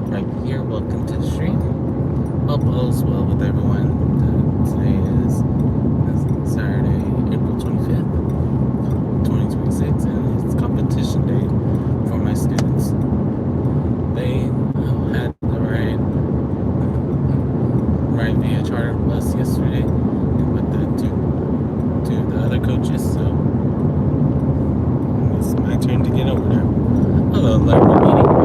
Right here, welcome to the stream. Hope all is well with everyone. Today is Saturday, April 25th, 2026, and it's competition day for my students. They had the ride via charter bus yesterday with the other coaches, so it's my turn to get over there. Hello, Larry meeting.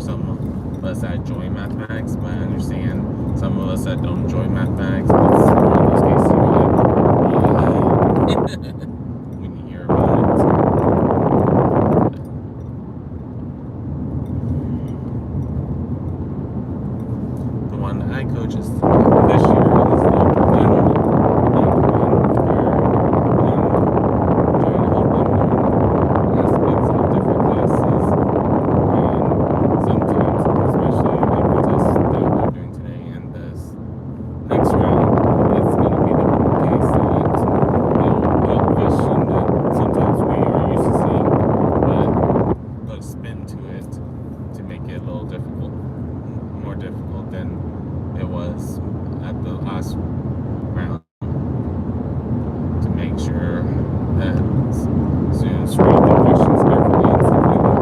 some of us that enjoy mathematics, but I understand some of us that don't enjoy mathematics. It's one of those cases you're like, when you hear about it. The one I coach is this year is the final one where trying to help them learn aspects of different classes. And sometimes, especially like the test that we're doing today and this next round, it's going to be the case that they'll question that sometimes we are used to seeing, but put a spin to it to make it a little difficult, more difficult than it was at the last round, to make sure that students read the questions carefully and stuff like that.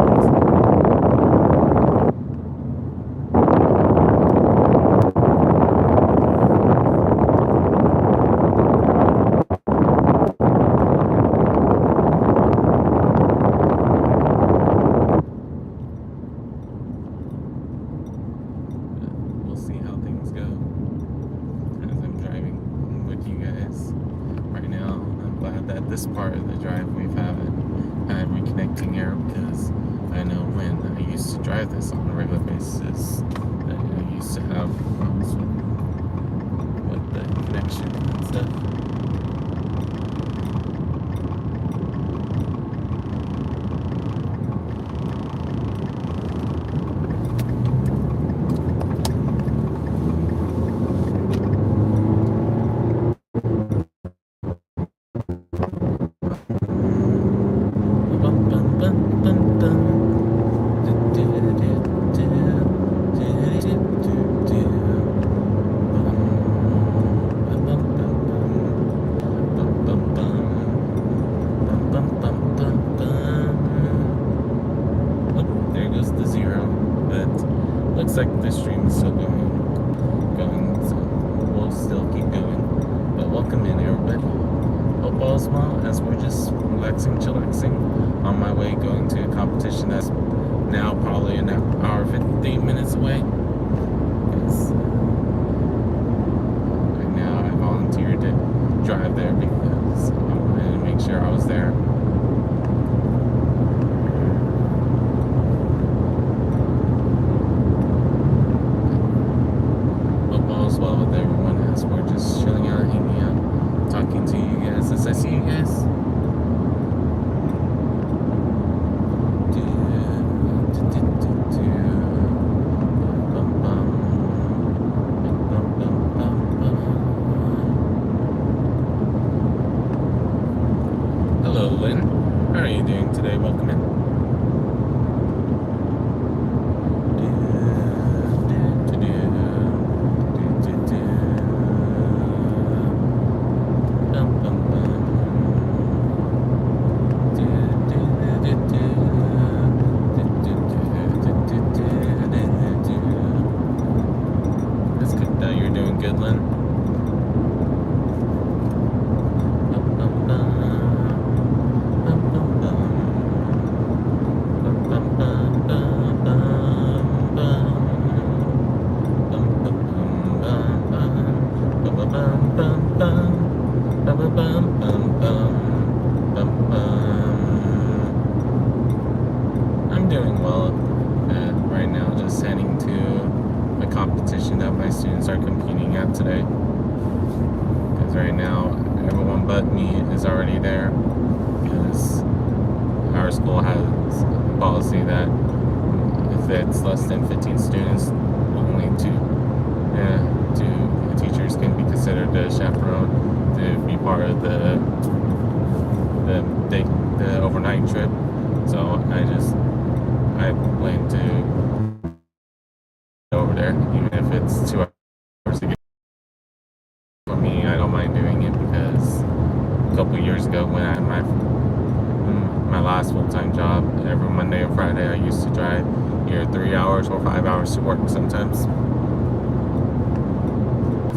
We'll see how things go as I'm driving with you guys right now. I'm glad that this part of the drive we've had reconnecting air, because I know when I used to drive this on a regular basis, I used to have problems with the connection and stuff. There goes the zero, but looks like the stream is still going, so we'll still keep going. But welcome in, everybody. Hope all's well, as we're just relaxing, chillaxing on my way going to a competition that's now probably an hour 15 minutes away. Because right now I volunteered to drive there because I wanted to make sure I was there. Hope all's well with everyone, as we're just chilling out, hanging out, talking to you guys as I see you guys. Hello, Lynn. How are you doing today? Welcome in. That's good that you're doing good, Lynn. I'm doing well. Right now, just heading to a competition that my students are competing at today. Because right now, everyone but me is already there. Because our school has a policy that if it's less than 15 students, only two teachers can be considered a chaperone to be part of the overnight trip. So I plan to go over there, even if it's 2 hours to get. For me, I don't mind doing it, because a couple years ago when I had my last full-time job, every Monday or Friday I used to drive either 3 hours or 5 hours to work sometimes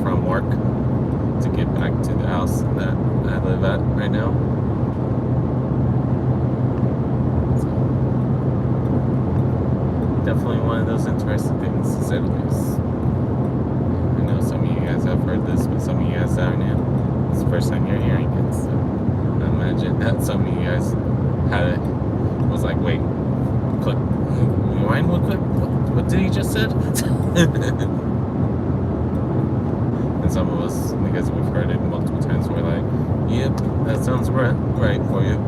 from work to get back to the house that I live at right now. definitely one of those interesting things to say the least. I know some of you guys have heard this, but some of you guys haven't. It's the first time you're hearing it, so I imagine that some of you guys had it, was like, wait, click, rewind real quick, what did he just said? And some of us, because we've heard it multiple times, we're like, yep, that sounds right for you.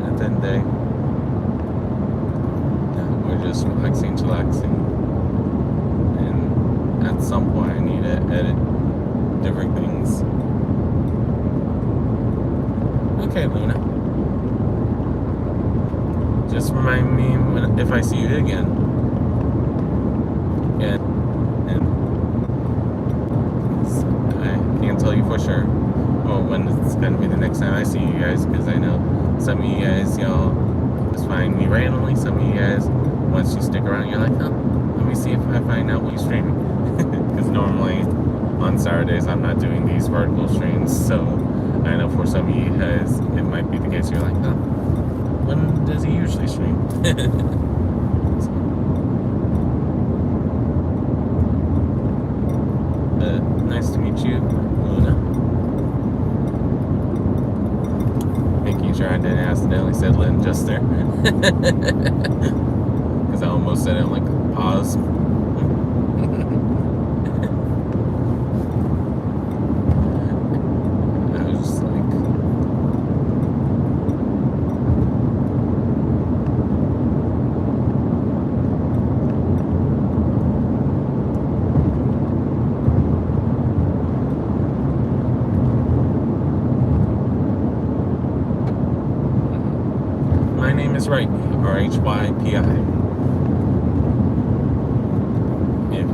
At the end of the day, we're just relaxing, chillaxing. And at some point, I need to edit different things. Okay, Luna. Just remind me if I see you again. And I can't tell you for sure when it's gonna be the next time I see you guys, because I know some of you guys, y'all just find me randomly. Some of you guys, once you stick around, you're like, oh, let me see if I find out what you're streaming. Because normally on Saturdays I'm not doing these vertical streams, so I know for some of you guys it might be the case. You're like, oh, when does he usually stream? Nice to meet you, Luna. Making sure I didn't accidentally say Lynn just there. Because I almost said it like pause. Rhypi, R-H-Y-P-I. And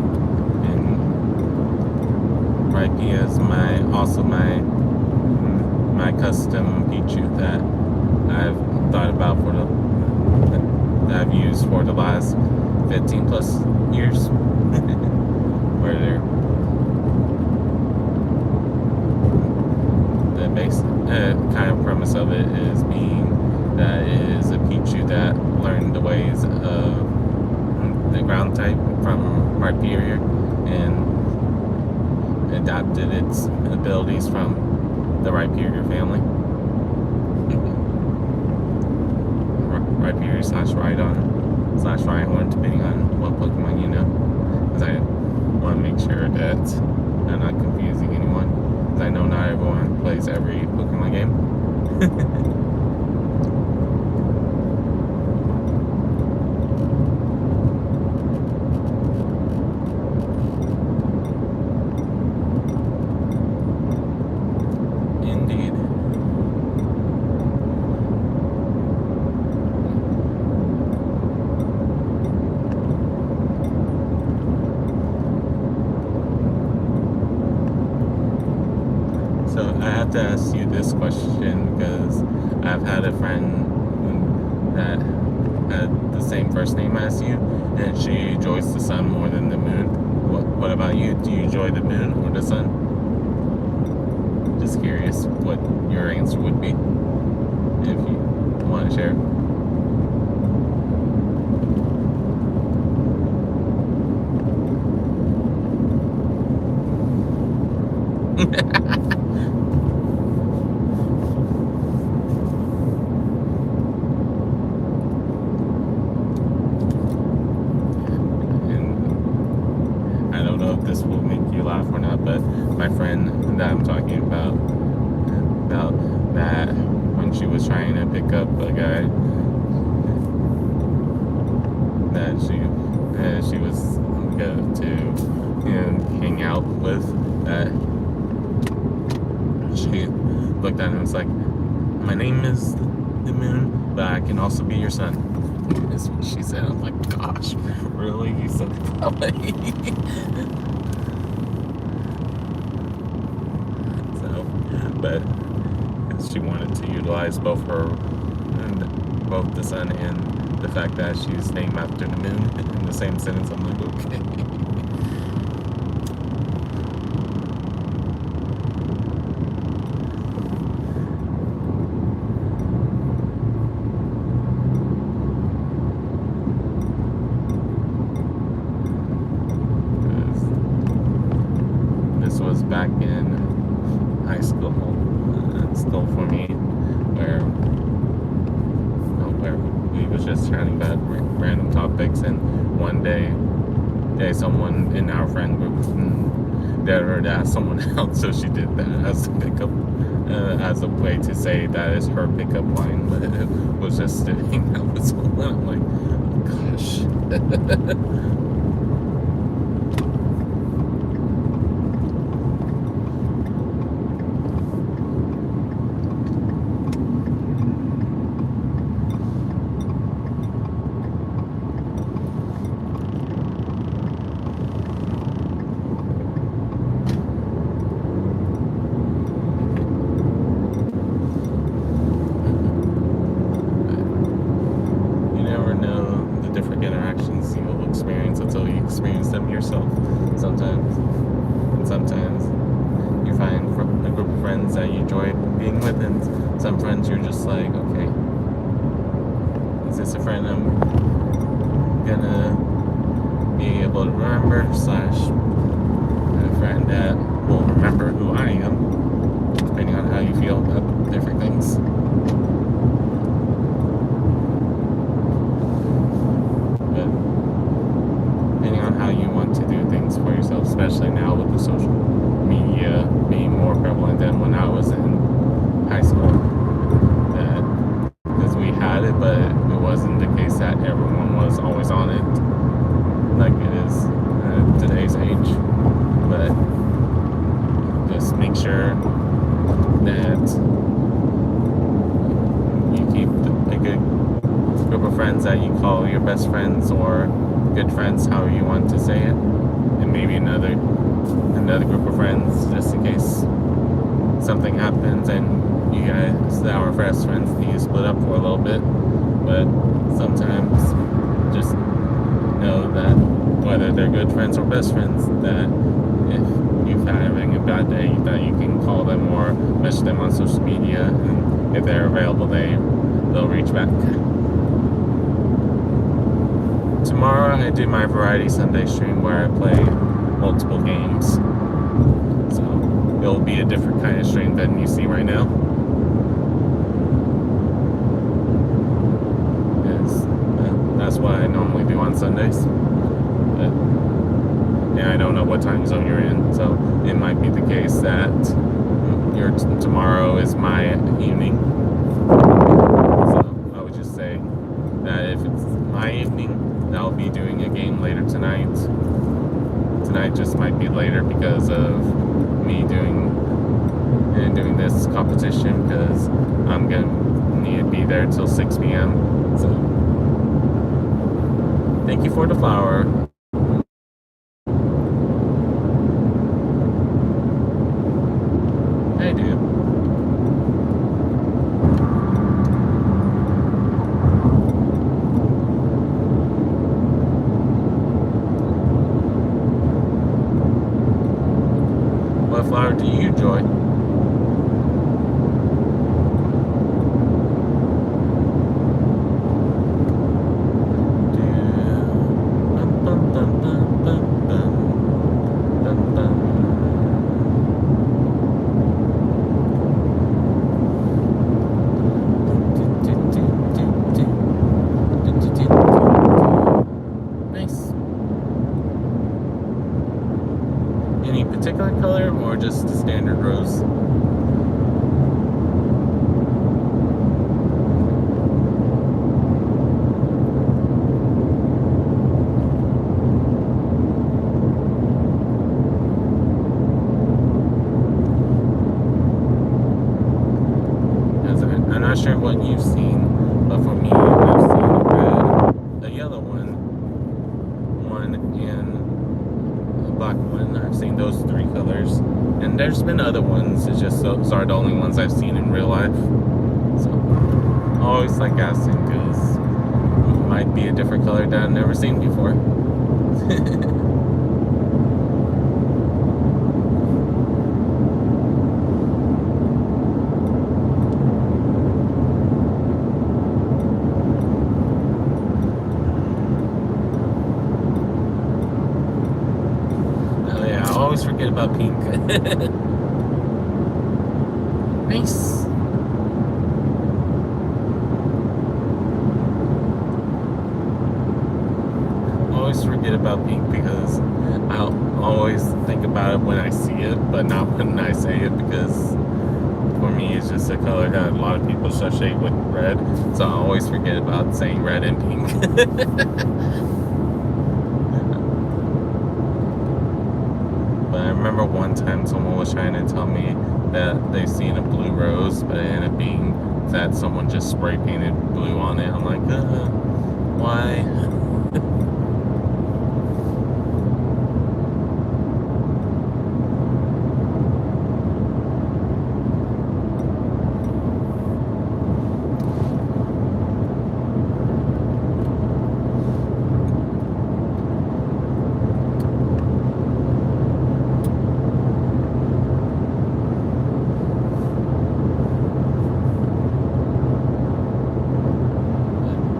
Rhypi is also my custom Pichu that I've thought about that I've used for the last 15 plus years. Where the basic kind of premise of it is being that it is a Pichu that learned the ways of the ground type from Rhyperior and adapted its abilities from the Rhyperior family. Rhyperior / Rhydon / Rhyhorn, depending on what Pokemon you know. Because I want to make sure that I'm not confusing anyone. Because I know not everyone plays every Pokemon game. To ask you this question because I've had a friend that had the same first name as you, and she enjoys the sun more than the moon. What about you? Do you enjoy the moon or the sun? Just curious what your answer would be if you want to share. This will make you laugh or not, but my friend that I'm talking about that when she was trying to pick up a guy that she was going to hang out with, that she looked at him and was like, my name is the moon, but I can also be your son. That's what she said. I'm like, gosh, really? You said it that way? But she wanted to utilize both the sun and the fact that she's named after the moon in the same sentence. I'm like, okay. ago for me, where we was just chatting about random topics, and one day someone in our friend group dared her to ask someone else, so she did that as a pickup, as a way to say that is her pickup line. But it was just sitting out with someone. I'm like, gosh. You never know the different interactions you will experience until you experience them yourself. Sometimes you find a group of friends that you enjoy being with, and some friends you're just like, okay, is this a friend I'm gonna be able to remember, slash a friend that will remember who I am, depending on how you feel about different things. But depending on how you want to do things for yourself, especially now with the social media being more prevalent than when I was in high school. Because we had it, but it wasn't the case that everyone was always on it like it is at today's age. But just make sure that you keep a good group of friends that you call your best friends, or good friends, however you want to say it, and maybe another group of friends just in case something happens and you guys, our best friends, need to split up for a little bit. But sometimes just know that whether they're good friends or best friends, that if you're having a bad day, that you can call them or message them on social media, and if they're available, they'll reach back. Tomorrow I do my Variety Sunday stream where I play multiple games. So it'll be a different kind of stream than you see right now. That's what I normally do on Sundays. But, and I don't know what time zone you're in, so it might be the case that tomorrow is my evening. So I would just say that if it's my evening, I'll be doing a game later tonight. Tonight just might be later because of me doing this competition, because I'm gonna need to be there till 6 p.m. So thank you for the flower. I do. What flower do you enjoy? Any particular color or just the standard rose? I'm not sure what you've seen, but for me, I've seen a red, a yellow one, and a black one. I've seen those three colors, and there's been other ones. It's just those are the only ones I've seen in real life. So I always like asking, because it might be a different color that I've never seen before. Oh yeah, I always forget about pink. Nice. forget about pink because I'll always think about it when I see it, but not when I say it, because for me it's just a color that a lot of people associate with red. So I always forget about saying red and pink. But I remember one time someone was trying to tell me that they've seen a blue rose, but it ended up being that someone just spray painted blue on it. I'm like, why?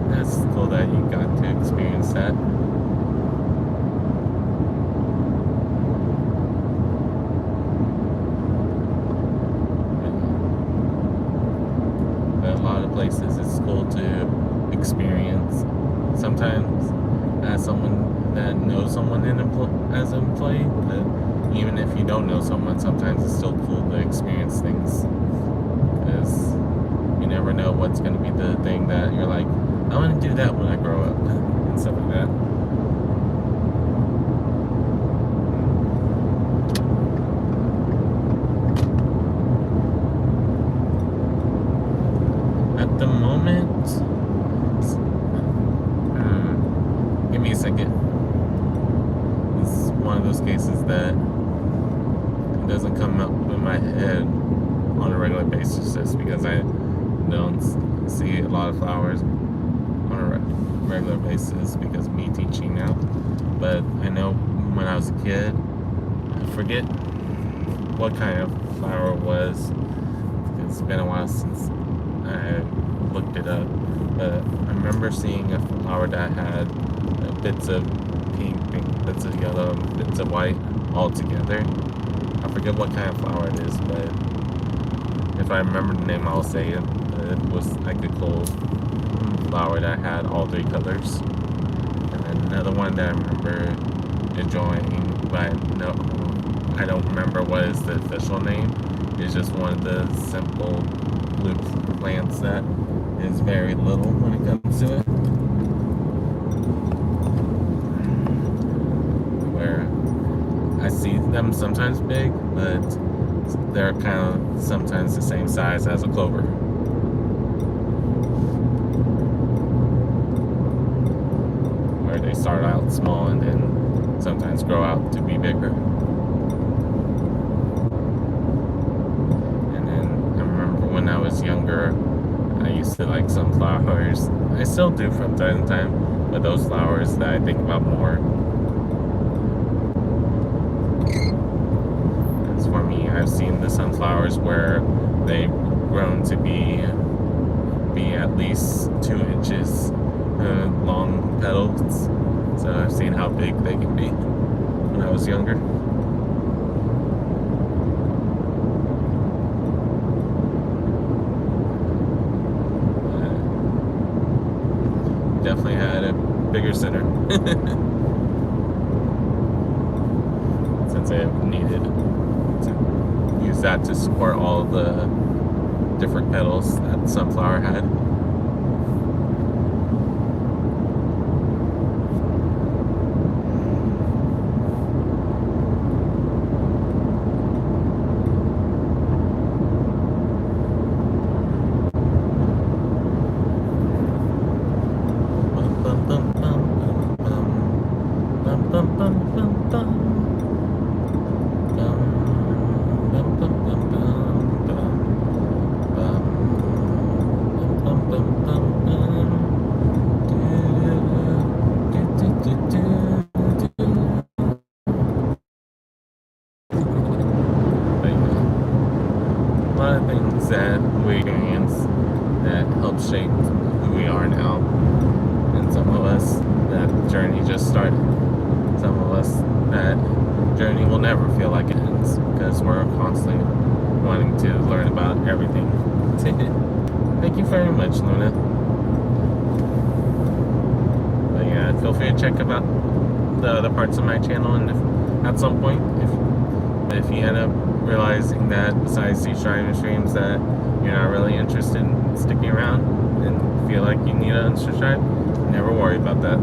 That's cool that you got to experience that. But a lot of places it's cool to experience. Sometimes as someone that knows someone as an employee, but even if you don't know someone, sometimes it's still cool to experience things, because you never know what's going to be the thing that you're like, I want to do that when I grow up, and stuff like that. At the moment, give me a second. It's one of those cases that it doesn't come up in my head on a regular basis, just because I don't see a lot of flowers on a regular basis because of me teaching now. But I know when I was a kid, I forget what kind of flower it was. It's been a while since I looked it up, but I remember seeing a flower that had bits of pink, bits of yellow, bits of white all together. I forget what kind of flower it is, but if I remember the name, I'll say it. It was like a cool flower that had all three colors. And then another one that I remember enjoying, but no, I don't remember what is the official name. It's just one of the simple blue plants that is very little when it comes to it. Where I see them sometimes big, but they're kind of sometimes the same size as a clover. Where they start out small and then sometimes grow out to be bigger. And then I remember when I was younger, I used to like some flowers. I still do from time to time, but those flowers that I think about more. As for me, I've seen the sunflowers where they've grown to be at least 2 inches long petals. So I've seen how big they can be when I was younger. Definitely had a bigger center since I needed to use that to support all the different petals that the sunflower had. That we experience that help shape who we are now, and some of us that journey just started, some of us that journey will never feel like it ends because we're constantly wanting to learn about everything. Thank you very much, Luna. But yeah, feel free to check the other parts of my channel, and if at some point, if you end up realizing that besides these driving streams that you're not really interested in sticking around and feel like you need to unsubscribe, never worry about that.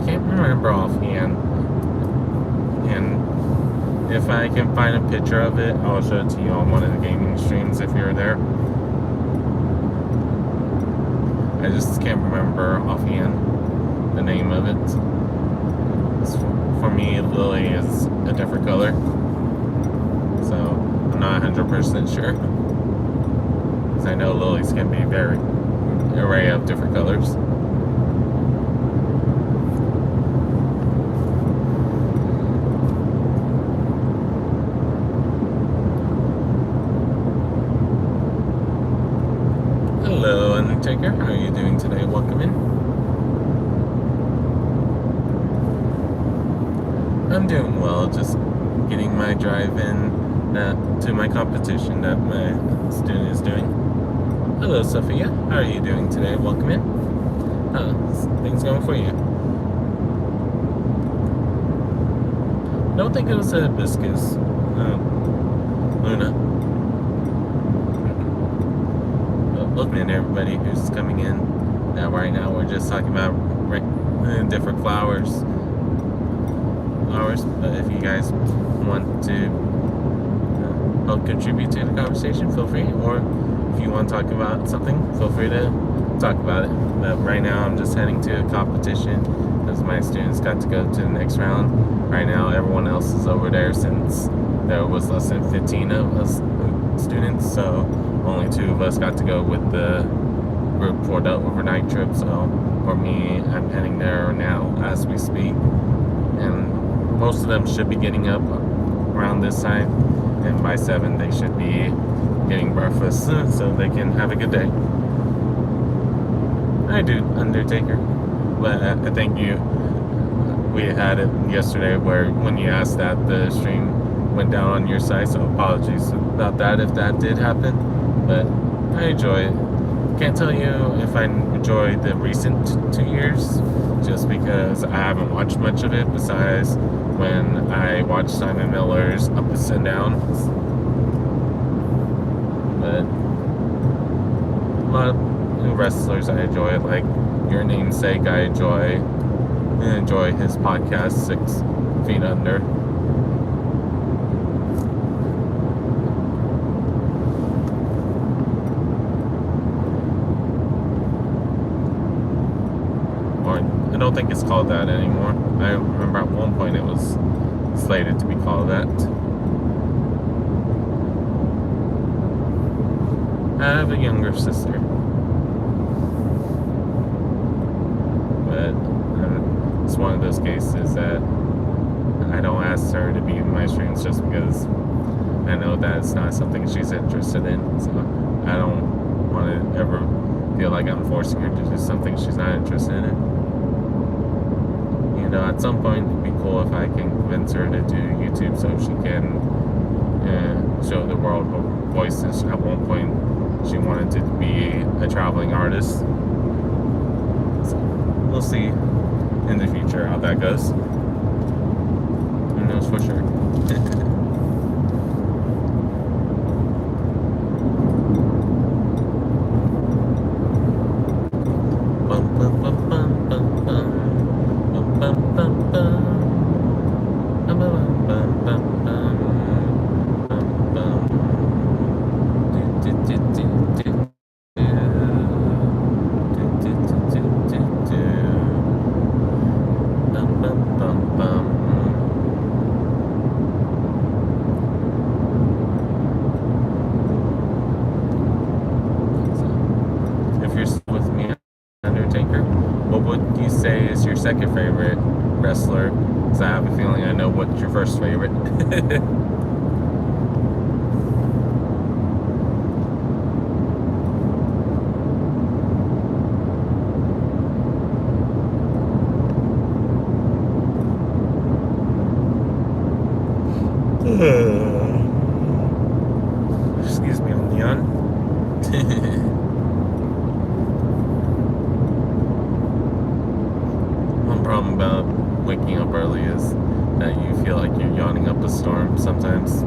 Can't remember offhand, and if I can find a picture of it, I'll show it to you on one of the gaming streams if you're there. I just can't remember offhand the name of it. For me, Lily is a different color, so I'm not 100% sure, because I know lilies can be very array of different colors. Hello, Undertaker. How are you doing today? Welcome in. I'm doing well. Just getting my drive in to my competition that my student is doing. Hello, Sophia. How are you doing today? Welcome in. Things going for you? I don't think it was a hibiscus. Luna. Looking at everybody who's coming in. Now, right now, we're just talking about different flowers. But if you guys want to help contribute to the conversation, feel free. Or if you want to talk about something, feel free to talk about it. But right now, I'm just heading to a competition because my students got to go to the next round. Right now, everyone else is over there since there was less than 15 of us students, so only 2 of us got to go with the group for the overnight trip. So for me, I'm heading there now as we speak, and most of them should be getting up around this time, and by 7 they should be getting breakfast so they can have a good day. I do, Undertaker. But I think we had it yesterday where when you asked that, the stream went down on your side, so apologies about that if that did happen. But I enjoy it. Can't tell you if I enjoyed the recent 2 years, just because I haven't watched much of it besides when I watched Simon Miller's Ups and Downs. But a lot of wrestlers I enjoy, like your namesake, I enjoy his podcast, 6 Feet Under. I don't think it's called that anymore. I remember at one point it was slated to be called that. I have a younger sister, but it's one of those cases that I don't ask her to be in my streams just because I know that it's not something she's interested in. So I don't want to ever feel like I'm forcing her to do something she's not interested in. You know, at some point it'd be cool if I can convince her to do YouTube so she can show the world her voices. At one point she wanted to be a traveling artist, so we'll see in the future how that goes. Who knows for sure. Second favorite wrestler, because I have a feeling I know what's your first favorite. Excuse me, I'm Leon. feel like you're yawning up a storm sometimes.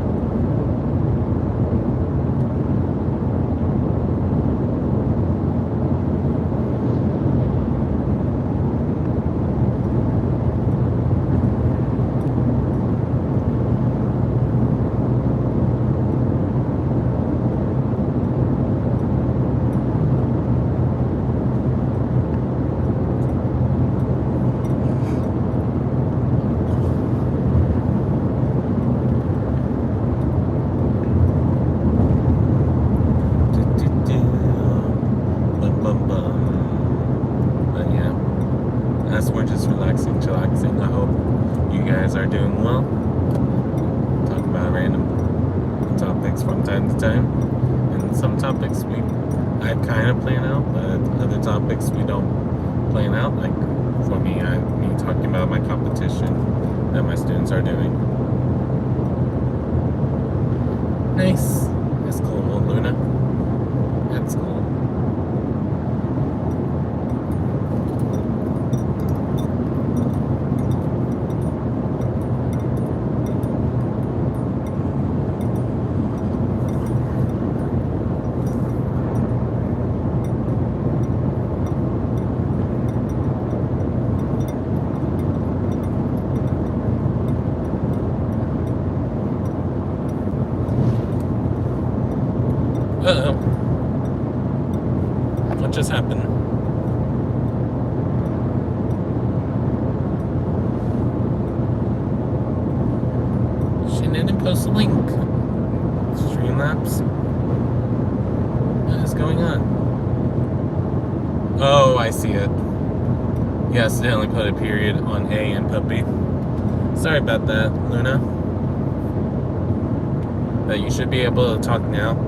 We're just relaxing, chillaxing. I hope you guys are doing well. Talk about random topics from time to time. And some topics I kind of plan out, but other topics we don't plan out. Like for me, me talking about my competition that my students are doing. Nice. That's cool, Luna. That's cool. Uh-oh. What just happened? She didn't post a link. Streamlabs? What is going on? Oh, I see it. Yeah, accidentally put a period on A in puppy. Sorry about that, Luna. But you should be able to talk now.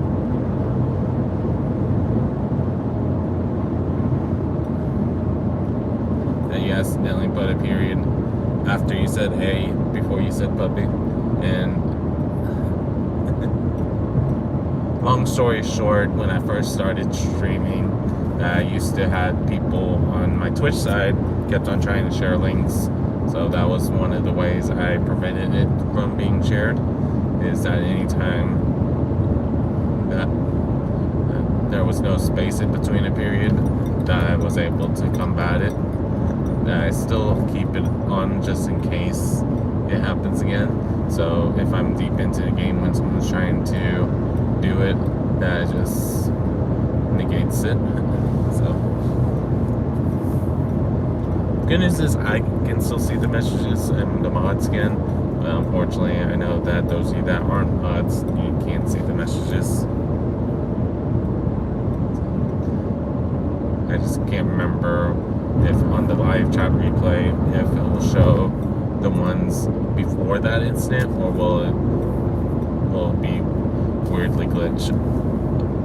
You accidentally put a period after you said A before you said puppy. And long story short, when I first started streaming, I used to have people on my Twitch side kept on trying to share links. So that was one of the ways I prevented it from being shared, is that anytime that there was no space in between a period, that I was able to combat it. I still keep it on just in case it happens again. So if I'm deep into the game when someone's trying to do it, that just negates it. So good news is I can still see the messages and the mods can. But unfortunately, I know that those of you that aren't mods, you can't see the messages. I just can't remember if on the live chat replay, if it will show the ones before that incident, or will it be weirdly glitched?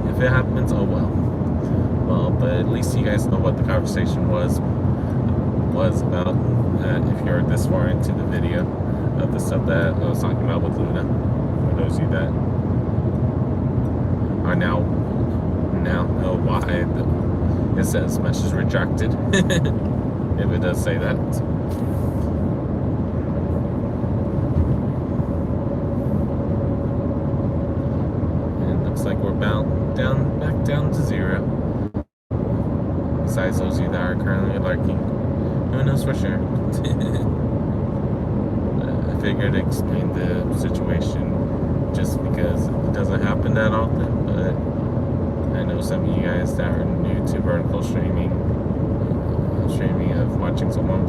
If it happens, oh well. Well, but at least you guys know what the conversation was about. If you're this far into the video of the stuff that I was talking about with Luna, for those of you that are now know why it says message retracted. If it does say that. And it looks like we're back down to 0. Besides those of you that are currently lurking. Who knows for sure? I figured to explain the situation just because it doesn't happen that often, but I know some of you guys that are new to vertical streaming of watching someone,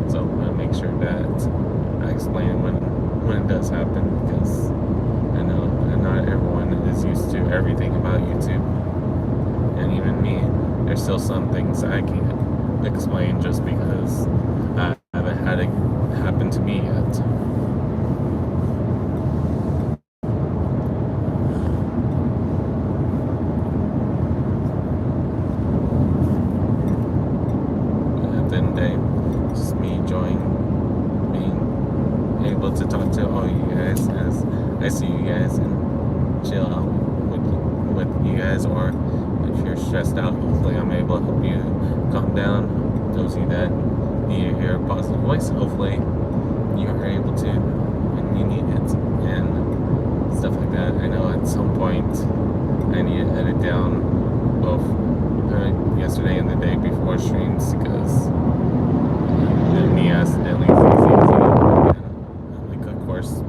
so I'll make sure that I explain when it does happen, because I know not everyone is used to everything about YouTube, and even me, there's still some things I can't explain just because I haven't had it happen to me yet. Just me enjoying being able to talk to all you guys as I see you guys and chill out with you guys, or if you're stressed out, hopefully I'm able to help you calm down. Those of you that need to hear a positive voice, hopefully to when you need it and stuff like that. I know at some point I need to edit down both yesterday and the day before streams because me accidentally like of course.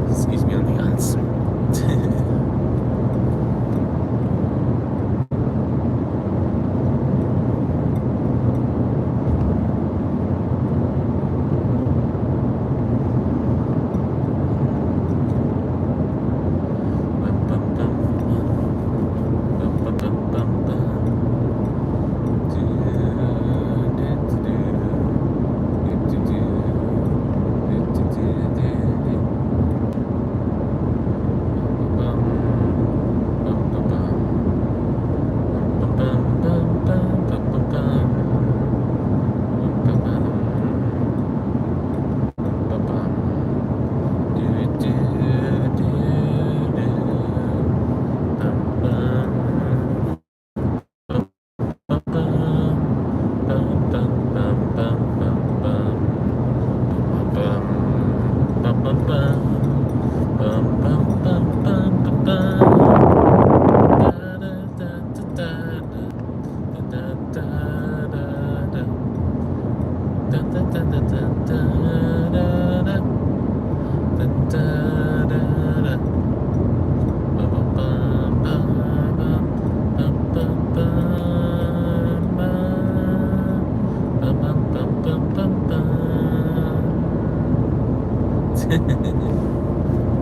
Excuse me on the answer.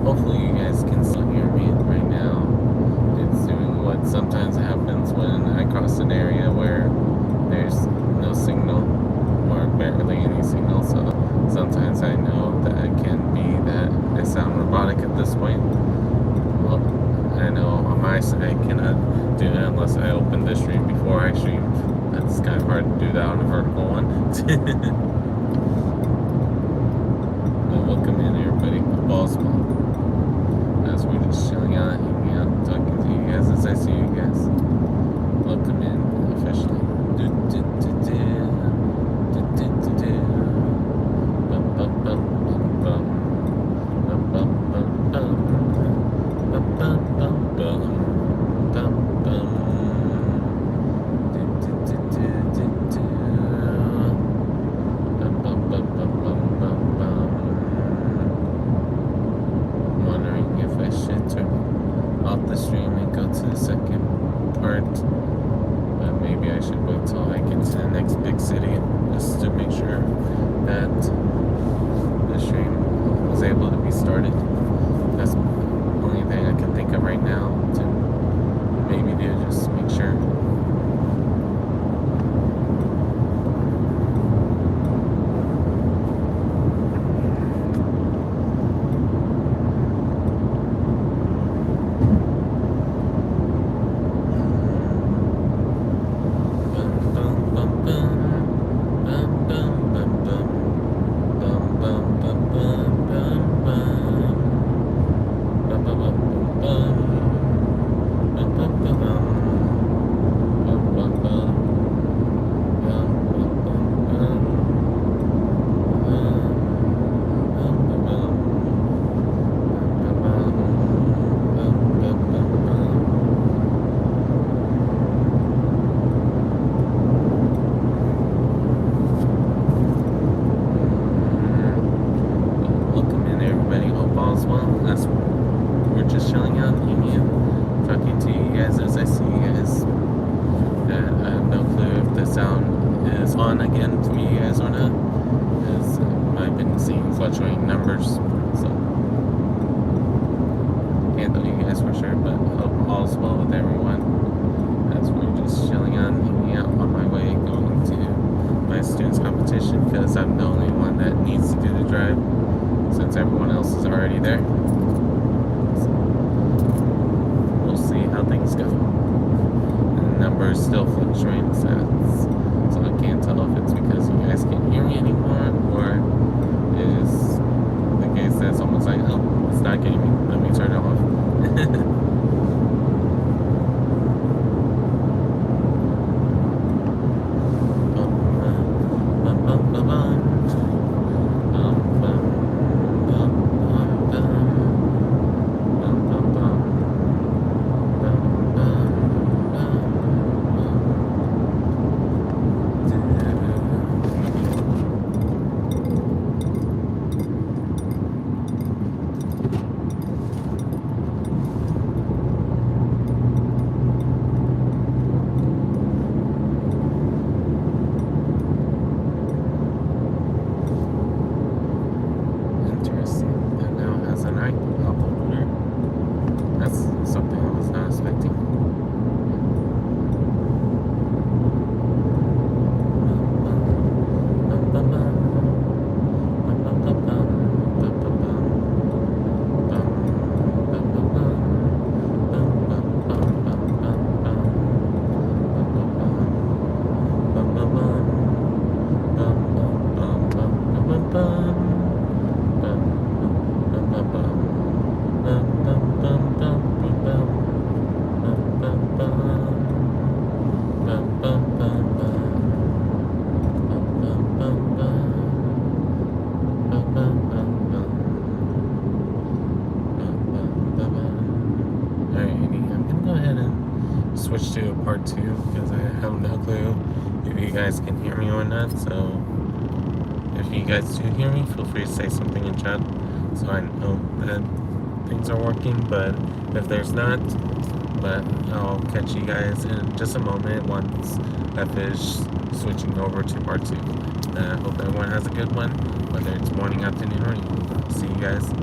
Hopefully you guys can still hear me right now. It's doing what sometimes happens when I cross an area where there's no signal or barely any signal. So sometimes I know that it can be that I sound robotic at this point. Well, I know on my side I cannot do that unless I open the stream before I stream. That's kind of hard to do that on a vertical one. Welcome in everybody, Ballsmall. As we're just chilling out, hanging out, talking to you guys as I see you guys. Welcome in officially. Off the stream and go to the second part, but maybe I should wait till I get to the next big city just to make sure that the stream was able to be started. That's the only thing I can think of right now to maybe do, just make sure. We're just chilling out, talking to you guys as I see you guys. I have no clue if the sound is on again to you guys or not, because I've been seeing fluctuating numbers, so can't tell you guys for sure, but hope all's well with everyone as we're just chilling out and hanging out on my way going to my students competition, because I'm the only one that needs to do the drive since everyone else is already there. So we'll see how things go. And the numbers still fluctuating, so I can't tell if it's because you guys can't hear me anymore, or it is the case that's almost like, oh, it's not getting me, let me turn it on Interesting. That now has an eye up over there. That's something I was not expecting. Switch to part 2 because I have no clue if you guys can hear me or not. So if you guys do hear me, feel free to say something in chat so I know that things are working. But if there's not, I'll catch you guys in just a moment once I finish switching over to part 2. I hope everyone has a good one, whether it's morning, afternoon, or evening. See you guys